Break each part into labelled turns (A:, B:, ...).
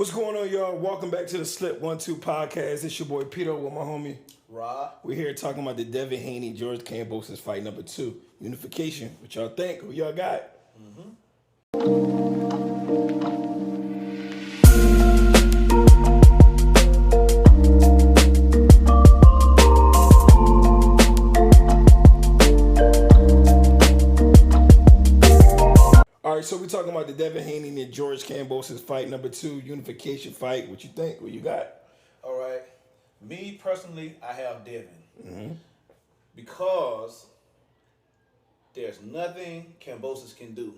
A: What's going on, y'all? Welcome back to the slipone2 podcast. It's your boy Peter with my homie
B: Rob.
A: We're here talking about the Devin Haney, George KAMBOSOS fight number 2, unification. What y'all think? Who y'all got? All right, so we're talking about the Devin Haney and George KAMBOSOS fight number 2, unification fight. What you think? What you got?
B: All right. Me personally, I have Devin. Because there's nothing KAMBOSOS can do,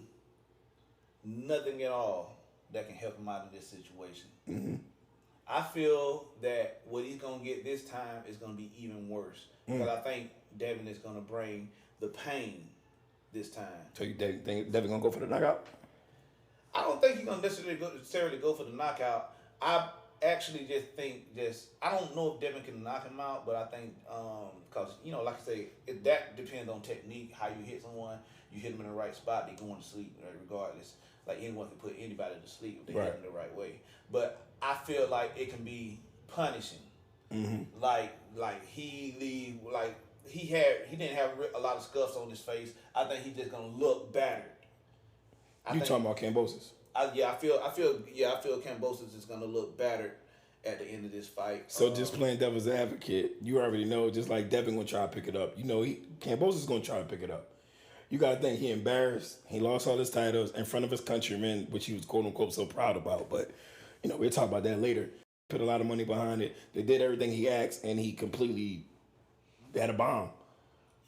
B: nothing at all that can help him out of this situation. I feel that what he's going to get this time is going to be even worse. Because I think Devin is going to bring the pain this time.
A: So you think Devin going to go for the knockout?
B: I don't think he's going to necessarily go for the knockout. I actually just think I don't know if Devin can knock him out, but I think because like I say, that depends on technique. How you hit someone, you hit them in the right spot, they going to sleep regardless. Like anyone can put anybody to sleep if they hit them the right way. But I feel like it can be punishing. Like he didn't have a lot of scuffs on his face. I think he's just gonna look battered.
A: You talking about KAMBOSOS?
B: I feel KAMBOSOS is gonna look battered at the end of this fight.
A: So just playing devil's advocate, you already know, just like Devin gonna try to pick it up. KAMBOSOS is gonna try to pick it up. You gotta think he embarrassed. He lost all his titles in front of his countrymen, which he was quote unquote so proud about. But we'll talk about that later. Put a lot of money behind it. They did everything he asked, and he completely had a bomb.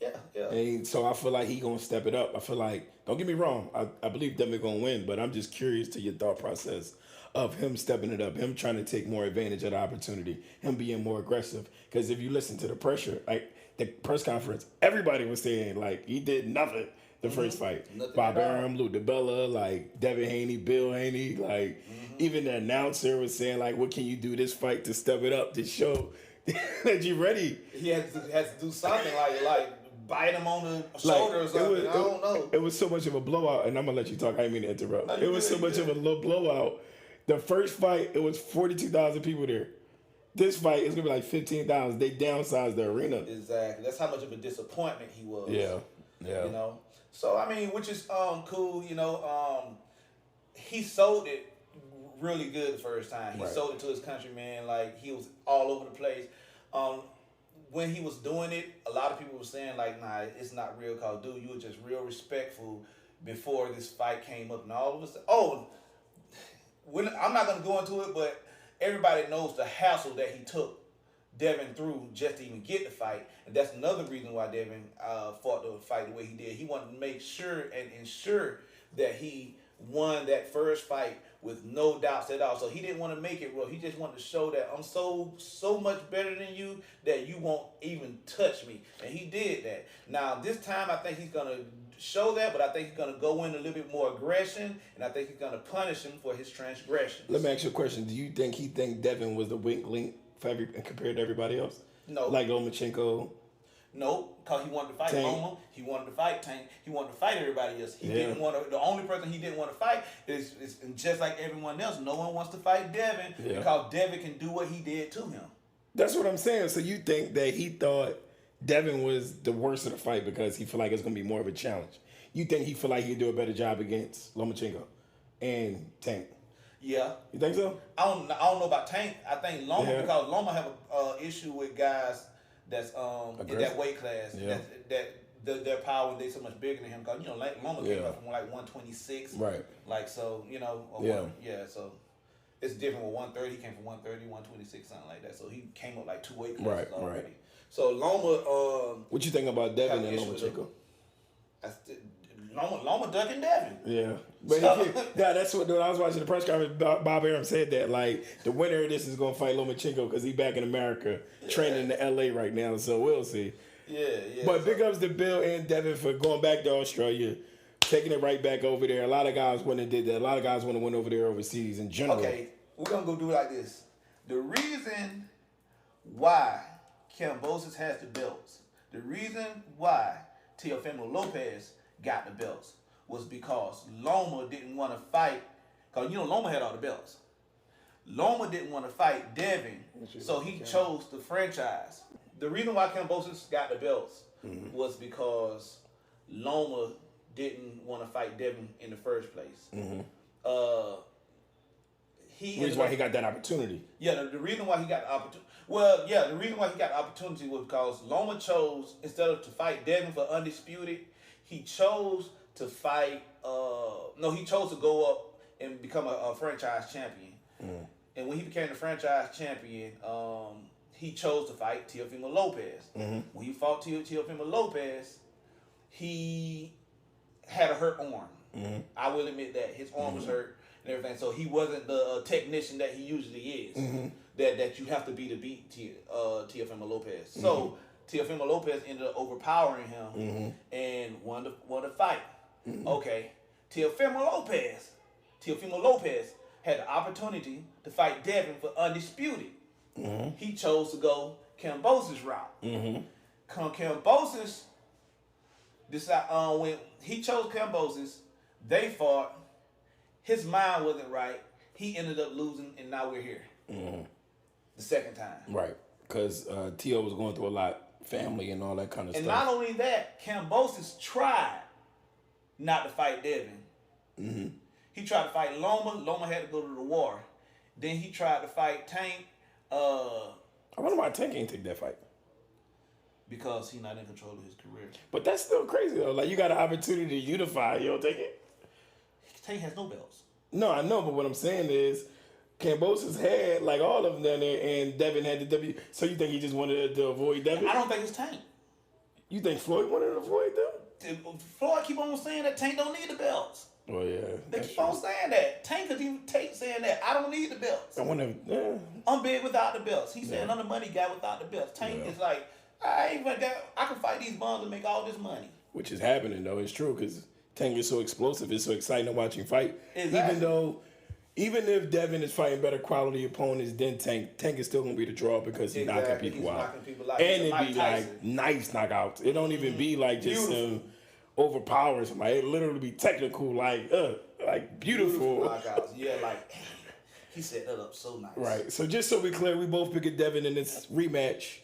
B: Yeah.
A: And so I feel like he gonna step it up. I feel like, don't get me wrong, I believe Devin gonna win, but I'm just curious to your thought process of him stepping it up, him trying to take more advantage of the opportunity, him being more aggressive. Because if you listen to the pressure, like the press conference, everybody was saying like he did nothing the first fight. Bob Arum, Lou DiBella, like Devin Haney, Bill Haney, like even the announcer was saying like, what can you do this fight to step it up to show that you ready?
B: He has to do something like bite him on the shoulder or something. I don't know.
A: It was so much of a blowout, and I'm gonna let you talk. I didn't mean to interrupt. It was so much of a low blowout. The first fight, it was 42,000 people there. This fight is gonna be like 15,000. They downsized the arena.
B: Exactly. That's how much of a disappointment he was.
A: Yeah.
B: So I mean, which is cool. He sold it really good the first time. He sold it to his countrymen. Like he was all over the place. When he was doing it, a lot of people were saying like, nah, it's not real, cause dude, you were just real respectful before this fight came up, and all of us. I'm not gonna go into it, but everybody knows the hassle that he took Devin through just to even get the fight, and that's another reason why Devin fought the fight the way he did. He wanted to make sure and ensure that he won that first fight with no doubts at all. So he didn't want to make it real. He just wanted to show that I'm so much better than you that you won't even touch me. And he did that. Now this time I think he's gonna show that, but I think he's gonna go in a little bit more aggression, and I think he's gonna punish him for his transgressions.
A: Let me ask you a question. Do you think he Devin was the weak link compared to everybody else?
B: No.
A: Like Lomachenko?
B: No, because he wanted to fight
A: Tank.
B: Loma. He wanted to fight Tank. He wanted to fight everybody else. He didn't want to. The only person he didn't want to fight is just like everyone else. No one wants to fight Devin because Devin can do what he did to him.
A: That's what I'm saying. So you think that he thought Devin was the worst of the fight because he feel like it's going to be more of a challenge? You think he feel like he'd do a better job against Lomachenko and Tank?
B: Yeah.
A: You think so?
B: I don't know about Tank. I think Loma because Loma have a issue with guys that's in that weight class that their power, they so much bigger than him because like Loma came up from like 126,
A: right? Like
B: so so it's different with 130. He came from 130, 126, something like that. So he came up like 2 weight classes already. Right. So Loma,
A: what you think about Devin and Lomachenko?
B: Loma ducking Devin.
A: Yeah. But that's what when I was watching the press conference, Bob Arum said that like the winner of this is gonna fight Lomachenko because he's back in America training in LA right now, so we'll see.
B: Yeah.
A: But big ups to Bill and Devin for going back to Australia, taking it right back over there. A lot of guys went and did that. A lot of guys want to win over there overseas in general.
B: Okay, we're gonna go do it like this. The reason why KAMBOSOS has the belts, the reason why Teofimo Lopez got the belts was because Loma didn't want to fight, because Loma had all the belts. Loma didn't want to fight Devin, so he chose the franchise. The reason why KAMBOSOS got the belts was because Loma didn't want to fight Devin in the first place.
A: Reason why he got that opportunity.
B: Yeah, the reason why he got the opportunity. Well, yeah, the reason why he got the opportunity was because Loma chose, instead of to fight Devin for undisputed, he chose to fight. He chose to go up and become a franchise champion. And when he became the franchise champion, he chose to fight Teofimo Lopez. When he fought Teofimo Lopez, he had a hurt arm. I will admit that his arm was hurt and everything, so he wasn't the technician that he usually is. That you have to be to beat Teofimo Lopez. So Teofimo Lopez ended up overpowering him and won the fight. Okay, Teofimo Lopez had the opportunity to fight Devin for undisputed. He chose to go KAMBOSOS route. KAMBOSOS decided when he chose KAMBOSOS, they fought. His mind wasn't right. He ended up losing, and now we're here. The second time. Right,
A: because Tio was going through a lot, family and all that kind of stuff.
B: And not only that, KAMBOSOS tried not to fight Devin. He tried to fight Loma. Loma had to go to the war. Then he tried to fight Tank.
A: I wonder why Tank ain't take that fight.
B: Because he's not in control of his career.
A: But that's still crazy though. Like, you got an opportunity to unify. You don't take it?
B: Tank has no belts.
A: No, I know, but what I'm saying is, KAMBOSOS had like all of them down there, and Devin had the W. So you think he just wanted to avoid Devin?
B: I don't think it's Tank.
A: You think Floyd wanted to avoid them?
B: Floyd keep on saying that Tank don't need the belts.
A: Oh yeah,
B: they keep on saying that. Tank could even take saying that I don't need the belts.
A: I wonder.
B: I'm big without the belts. He's saying I'm the money guy without the belts. Tank is like, I can fight these bums and make all this money.
A: Which is happening though. It's true because Tank is so explosive. It's so exciting to watch him fight.
B: Exactly.
A: Even if Devin is fighting better quality opponents than Tank is still gonna be the draw because he's knocking people out. And it be like nice knockouts. It don't even be like just overpowering somebody. It literally be technical, like beautiful
B: knockouts. Yeah, like he set that up so nice.
A: Right. So just so we clear, we both pick Devin in this rematch.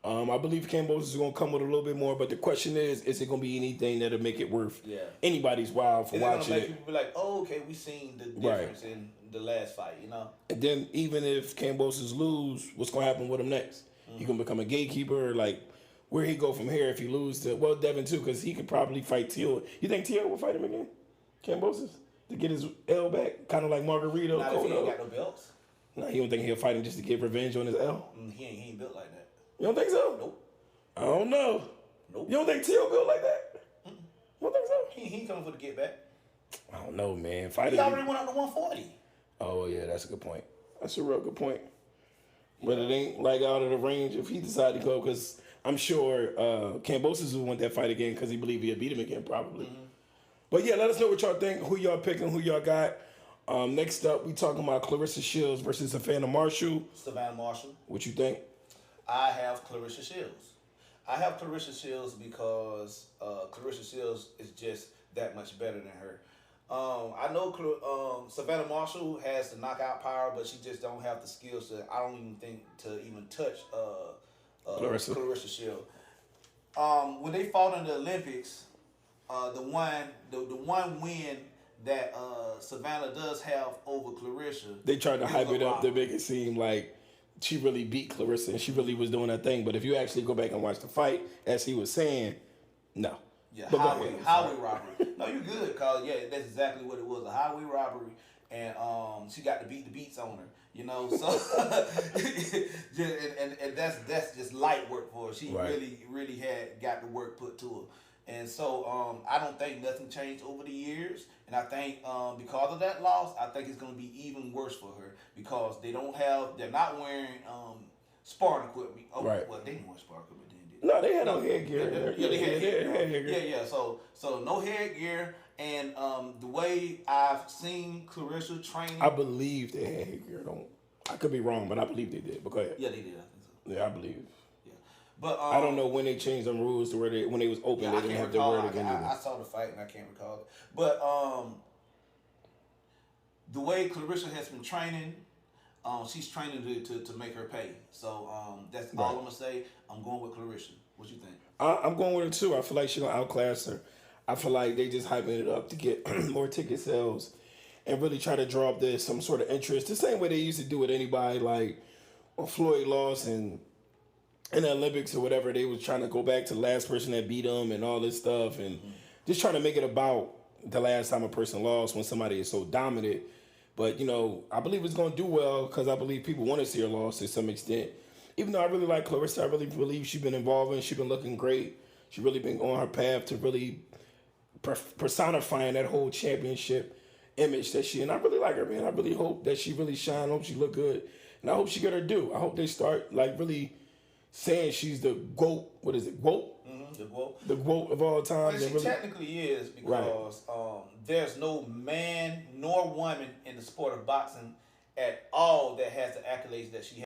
A: I believe KAMBOSOS is gonna come with a little bit more, but the question is it gonna be anything that'll make it worth anybody's while for watching it?
B: People be like, oh, okay, we seen the difference in the last fight, you know.
A: And then even if KAMBOSOS lose, what's gonna happen with him next? He gonna become a gatekeeper, like where he go from here if he lose to Devin too, because he could probably fight Tio. You think Tio will fight him again, KAMBOSOS, to get his L back, kind of like Margarito?
B: Not if he ain't got no belts.
A: No, you don't think he'll fight him just to get revenge on his L?
B: He ain't built like that.
A: You don't think so?
B: Nope.
A: I don't know.
B: Nope.
A: You don't think Tio built like that? You don't think so?
B: He ain't coming for the get back.
A: I don't know, man.
B: He already went up to 140.
A: Oh, yeah, that's a good point. That's a real good point. But it ain't like out of the range if he decided to go, because I'm sure KAMBOSOS will want that fight again because he believe he'll beat him again, probably. But yeah, let us know what y'all think, who y'all picking, who y'all got. Next up, we talking about Claressa Shields versus Savannah Marshall.
B: Savannah Marshall.
A: What you think?
B: I have Claressa Shields. I have Claressa Shields because Claressa Shields is just that much better than her. I know Savannah Marshall has the knockout power, but she just don't have the skills to. I don't even think to even touch Claressa Shields. When they fought in the Olympics, the one win that Savannah does have over Claressa.
A: They tried to hype it up to make it seem like she really beat Claressa and she really was doing her thing. But if you actually go back and watch the fight, as he was saying, no.
B: Yeah, highway robbery. No, you're good, cause that's exactly what it was, a highway robbery, and she got to beat the beats on her, you know. So, and that's just light work for her. She really had got the work put to her, and so I don't think nothing changed over the years, and I think because of that loss, I think it's gonna be even worse for her because they're not wearing sparring equipment. Oh, right. Well, they didn't wear sparring equipment.
A: No, they had no headgear.
B: Yeah, they had headgear. Yeah. So no headgear, and the way I've seen Claressa training,
A: I believe they had headgear. I could be wrong, but I believe they did. But go ahead.
B: Yeah, they did. I think so.
A: Yeah, I believe.
B: Yeah, but
A: I don't know when they changed them rules to where when they was open, they didn't have to wear it again.
B: I saw the fight and I can't recall it. But the way Claressa has been training, She's training to make her pay. So that's
A: Right.
B: all I'm gonna say. I'm going with Claressa. What you think?
A: I'm going with her too. I feel like she's gonna outclass her. I feel like they just hyping it up to get more ticket sales and really try to draw up some sort of interest. The same way they used to do with anybody, like when Floyd lost and in the Olympics or whatever, they was trying to go back to the last person that beat them and all this stuff, and just trying to make it about the last time a person lost when somebody is so dominant. But I believe it's gonna do well because I believe people want to see her loss to some extent. Even though I really like Claressa, I really believe she's been involving. She's been looking great. She's really been on her path to really personifying that whole championship image that she. And I really like her, man. I really hope that she really shine. I hope she look good, and I hope she get her due. I hope they start like really saying she's the GOAT. What is it? GOAT?
B: The GOAT.
A: The GOAT of all time.
B: Well, she
A: really,
B: technically is because there's no man nor woman in the sport of boxing at all that has the accolades that she has.